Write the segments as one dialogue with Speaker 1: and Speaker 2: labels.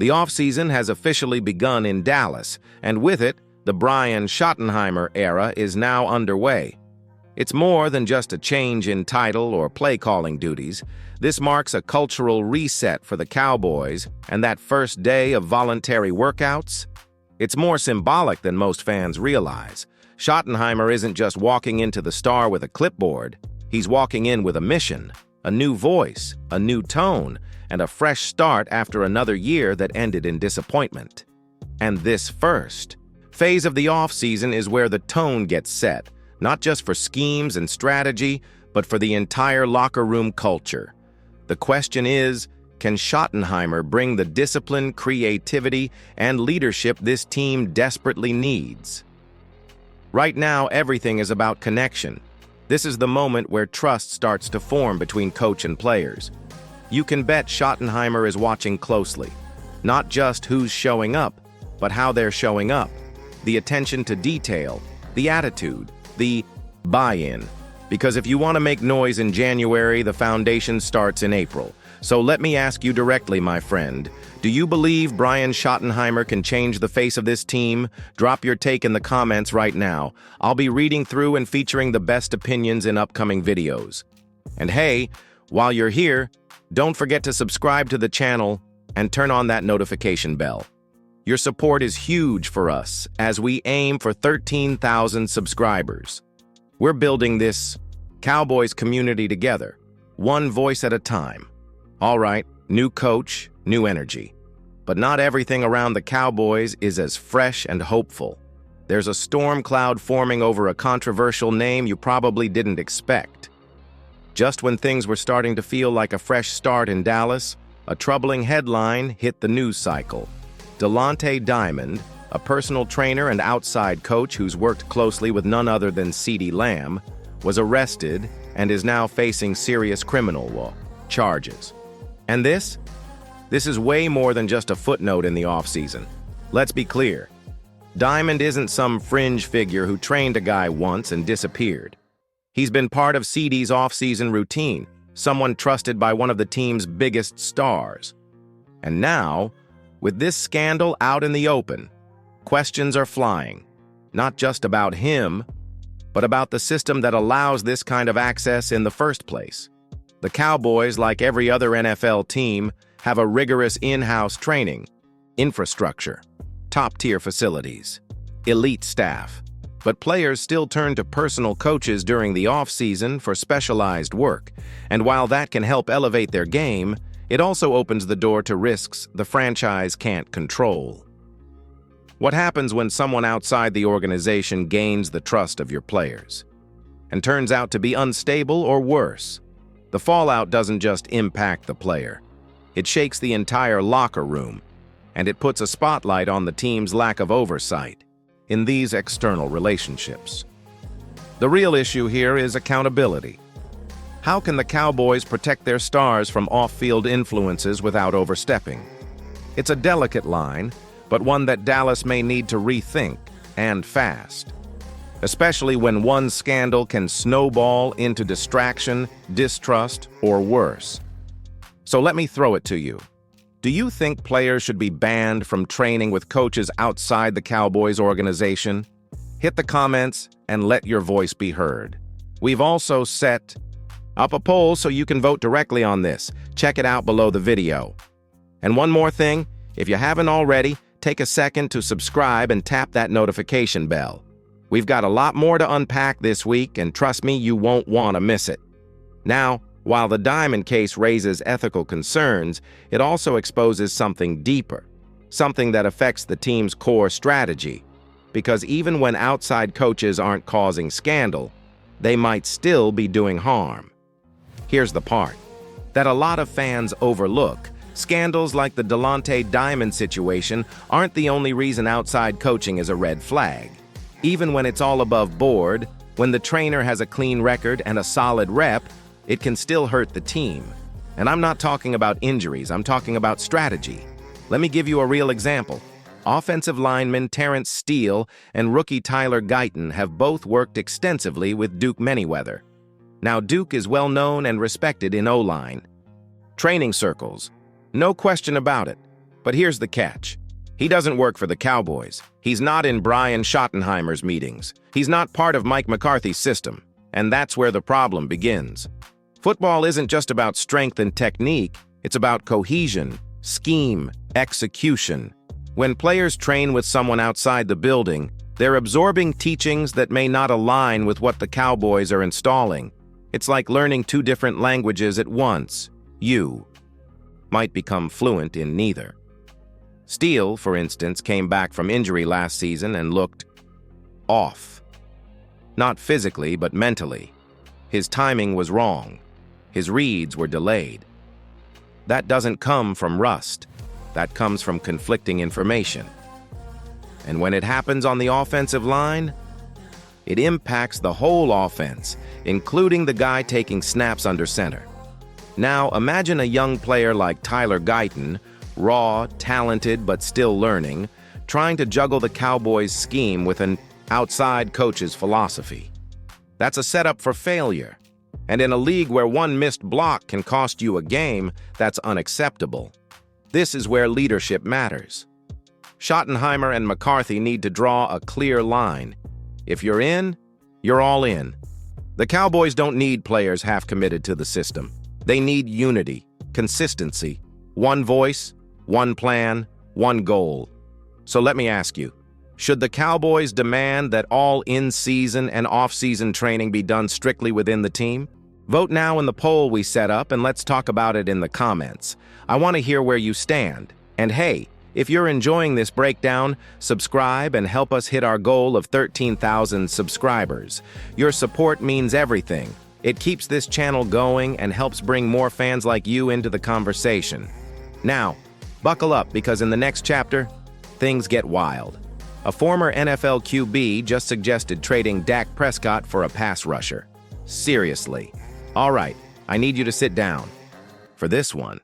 Speaker 1: The offseason has officially begun in Dallas, and with it, the Brian Schottenheimer era is now underway. It's more than just a change in title or play-calling duties. This marks a cultural reset for the Cowboys, and that first day of voluntary workouts? It's more symbolic than most fans realize. Schottenheimer isn't just walking into the Star with a clipboard. He's walking in with a mission, a new voice, a new tone, and a fresh start after another year that ended in disappointment. And this first phase of the offseason is where the tone gets set, not just for schemes and strategy, but for the entire locker room culture. The question is, can Schottenheimer bring the discipline, creativity, and leadership this team desperately needs? Right now, everything is about connection. This is the moment where trust starts to form between coach and players. You can bet Schottenheimer is watching closely, not just who's showing up, but how they're showing up, the attention to detail, the attitude, the buy-in. Because if you want to make noise in January, the foundation starts in April. So let me ask you directly, my friend, do you believe Brian Schottenheimer can change the face of this team? Drop your take in the comments right now. I'll be reading through and featuring the best opinions in upcoming videos. And hey, while you're here, don't forget to subscribe to the channel and turn on that notification bell. Your support is huge for us as we aim for 13,000 subscribers. We're building this Cowboys community together, one voice at a time. All right, new coach, new energy. But not everything around the Cowboys is as fresh and hopeful. There's a storm cloud forming over a controversial name you probably didn't expect. Just when things were starting to feel like a fresh start in Dallas, a troubling headline hit the news cycle. Delonte Diamond, a personal trainer and outside coach who's worked closely with none other than CeeDee Lamb, was arrested and is now facing serious criminal law charges. And this is way more than just a footnote in the offseason. Let's be clear. Diamond isn't some fringe figure who trained a guy once and disappeared. He's been part of CeeDee's offseason routine, someone trusted by one of the team's biggest stars. And now, with this scandal out in the open, questions are flying, not just about him, but about the system that allows this kind of access in the first place. The Cowboys, like every other NFL team, have a rigorous in-house training, infrastructure, top-tier facilities, elite staff. But players still turn to personal coaches during the off-season for specialized work, and while that can help elevate their game, it also opens the door to risks the franchise can't control. What happens when someone outside the organization gains the trust of your players and turns out to be unstable or worse? The fallout doesn't just impact the player. It shakes the entire locker room, and it puts a spotlight on the team's lack of oversight in these external relationships. The real issue here is accountability. How can the Cowboys protect their stars from off-field influences without overstepping? It's a delicate line, but one that Dallas may need to rethink, and fast. Especially when one scandal can snowball into distraction, distrust, or worse. So let me throw it to you. Do you think players should be banned from training with coaches outside the Cowboys organization? Hit the comments and let your voice be heard. We've also set up a poll so you can vote directly on this. Check it out below the video. And one more thing, if you haven't already, take a second to subscribe and tap that notification bell. We've got a lot more to unpack this week, and trust me, you won't want to miss it. Now, while the Diamond case raises ethical concerns, it also exposes something deeper, something that affects the team's core strategy. Because even when outside coaches aren't causing scandal, they might still be doing harm. Here's the part that a lot of fans overlook. Scandals like the Delonte Diamond situation aren't the only reason outside coaching is a red flag. Even when it's all above board, when the trainer has a clean record and a solid rep, it can still hurt the team. And I'm not talking about injuries, I'm talking about strategy. Let me give you a real example. Offensive lineman Terrence Steele and rookie Tyler Guyton have both worked extensively with Duke Manyweather. Now, Duke is well known and respected in O-line. Training circles, no question about it. But here's the catch. He doesn't work for the Cowboys. He's not in Brian Schottenheimer's meetings. He's not part of Mike McCarthy's system. And that's where the problem begins. Football isn't just about strength and technique. It's about cohesion, scheme, execution. When players train with someone outside the building, they're absorbing teachings that may not align with what the Cowboys are installing. It's like learning two different languages at once. You might become fluent in neither. Steele, for instance, came back from injury last season and looked off. Not physically, but mentally. His timing was wrong. His reads were delayed. That doesn't come from rust. That comes from conflicting information. And when it happens on the offensive line, it impacts the whole offense, including the guy taking snaps under center. Now, imagine a young player like Tyler Guyton, raw, talented, but still learning, trying to juggle the Cowboys' scheme with an outside coach's philosophy. That's a setup for failure. And in a league where one missed block can cost you a game, that's unacceptable. This is where leadership matters. Schottenheimer and McCarthy need to draw a clear line. If you're in, you're all in. The Cowboys don't need players half committed to the system. They need unity, consistency, one voice, one plan, one goal. So let me ask you, should the Cowboys demand that all in-season and off-season training be done strictly within the team? Vote now in the poll we set up and let's talk about it in the comments. I want to hear where you stand. And hey, if you're enjoying this breakdown, subscribe and help us hit our goal of 13,000 subscribers. Your support means everything. It keeps this channel going and helps bring more fans like you into the conversation. Now, buckle up because in the next chapter, things get wild. A former NFL QB just suggested trading Dak Prescott for a pass rusher. Seriously. All right, I need you to sit down for this one.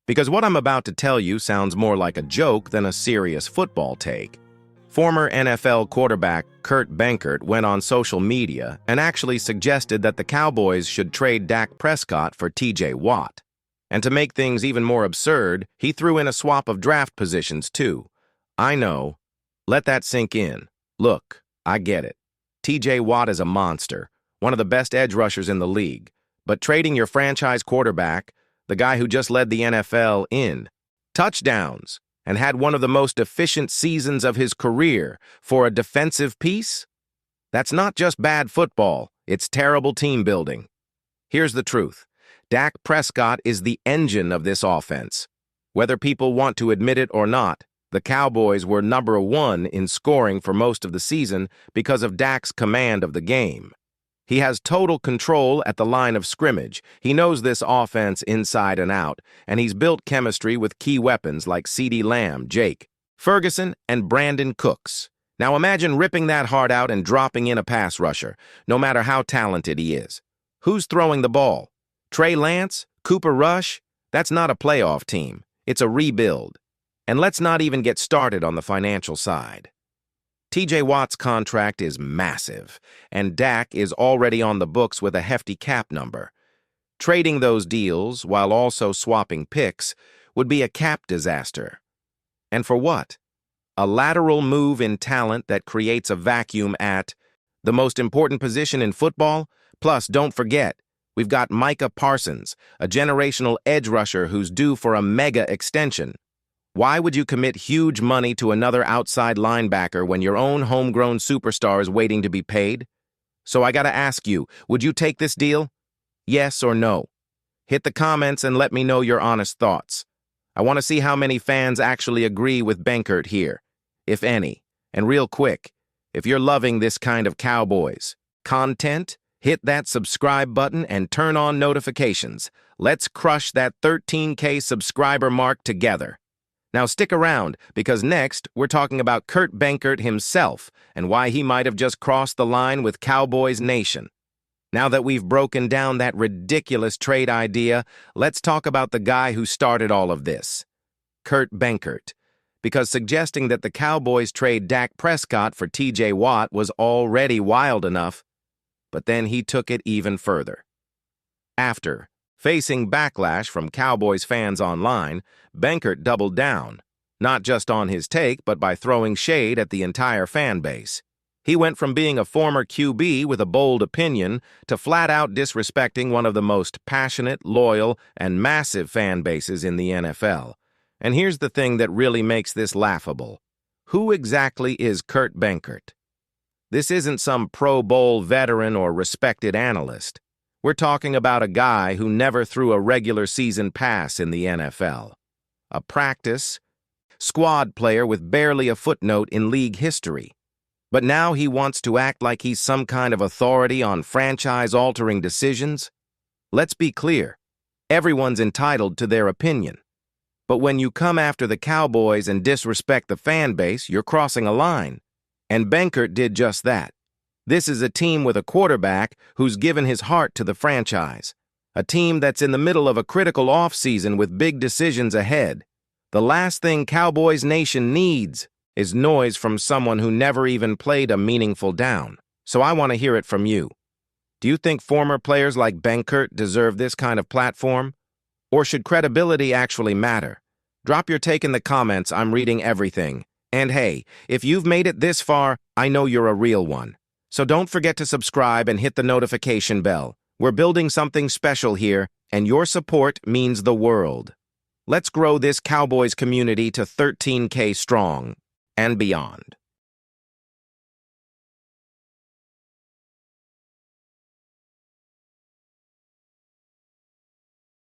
Speaker 1: Because what I'm about to tell you sounds more like a joke than a serious football take. Former NFL quarterback Kurt Benkert went on social media and actually suggested that the Cowboys should trade Dak Prescott for TJ Watt. And to make things even more absurd, he threw in a swap of draft positions too. I know. Let that sink in. Look, I get it. TJ Watt is a monster, one of the best edge rushers in the league. But trading your franchise quarterback, the guy who just led the NFL in touchdowns and had one of the most efficient seasons of his career for a defensive piece? That's not just bad football, it's terrible team building. Here's the truth. Dak Prescott is the engine of this offense. Whether people want to admit it or not, the Cowboys were number one in scoring for most of the season because of Dak's command of the game. He has total control at the line of scrimmage. He knows this offense inside and out, and he's built chemistry with key weapons like CeeDee Lamb, Jake Ferguson, and Brandon Cooks. Now imagine ripping that heart out and dropping in a pass rusher, no matter how talented he is. Who's throwing the ball? Trey Lance? Cooper Rush? That's not a playoff team. It's a rebuild. And let's not even get started on the financial side. TJ Watt's contract is massive, and Dak is already on the books with a hefty cap number. Trading those deals, while also swapping picks, would be a cap disaster. And for what? A lateral move in talent that creates a vacuum at the most important position in football? Plus, don't forget, we've got Micah Parsons, a generational edge rusher who's due for a mega extension. Why would you commit huge money to another outside linebacker when your own homegrown superstar is waiting to be paid? So I gotta ask you, would you take this deal? Yes or no? Hit the comments and let me know your honest thoughts. I want to see how many fans actually agree with Benkert here, if any. And real quick, if you're loving this kind of Cowboys content, hit that subscribe button and turn on notifications. Let's crush that 13K subscriber mark together. Now stick around, because next we're talking about Kurt Benkert himself and why he might have just crossed the line with Cowboys Nation. Now that we've broken down that ridiculous trade idea, let's talk about the guy who started all of this, Kurt Benkert. Because suggesting that the Cowboys trade Dak Prescott for TJ Watt was already wild enough, but then he took it even further. After facing backlash from Cowboys fans online, Benkert doubled down. not just on his take, but by throwing shade at the entire fan base. He went from being a former QB with a bold opinion to flat-out disrespecting one of the most passionate, loyal, and massive fan bases in the NFL. And here's the thing that really makes this laughable. Who exactly is Kurt Benkert? This isn't some Pro Bowl veteran or respected analyst. We're talking about a guy who never threw a regular season pass in the NFL. A practice squad player with barely a footnote in league history. But now he wants to act like he's some kind of authority on franchise-altering decisions? Let's be clear. Everyone's entitled to their opinion. But when you come after the Cowboys and disrespect the fan base, you're crossing a line. And Benkert did just that. This is a team with a quarterback who's given his heart to the franchise. A team that's in the middle of a critical offseason with big decisions ahead. The last thing Cowboys Nation needs is noise from someone who never even played a meaningful down. So I want to hear it from you. Do you think former players like Benkert deserve this kind of platform? Or should credibility actually matter? Drop your take in the comments. I'm reading everything. And hey, if you've made it this far, I know you're a real one. So don't forget to subscribe and hit the notification bell. We're building something special here, and your support means the world. Let's grow this Cowboys community to 13K strong and beyond.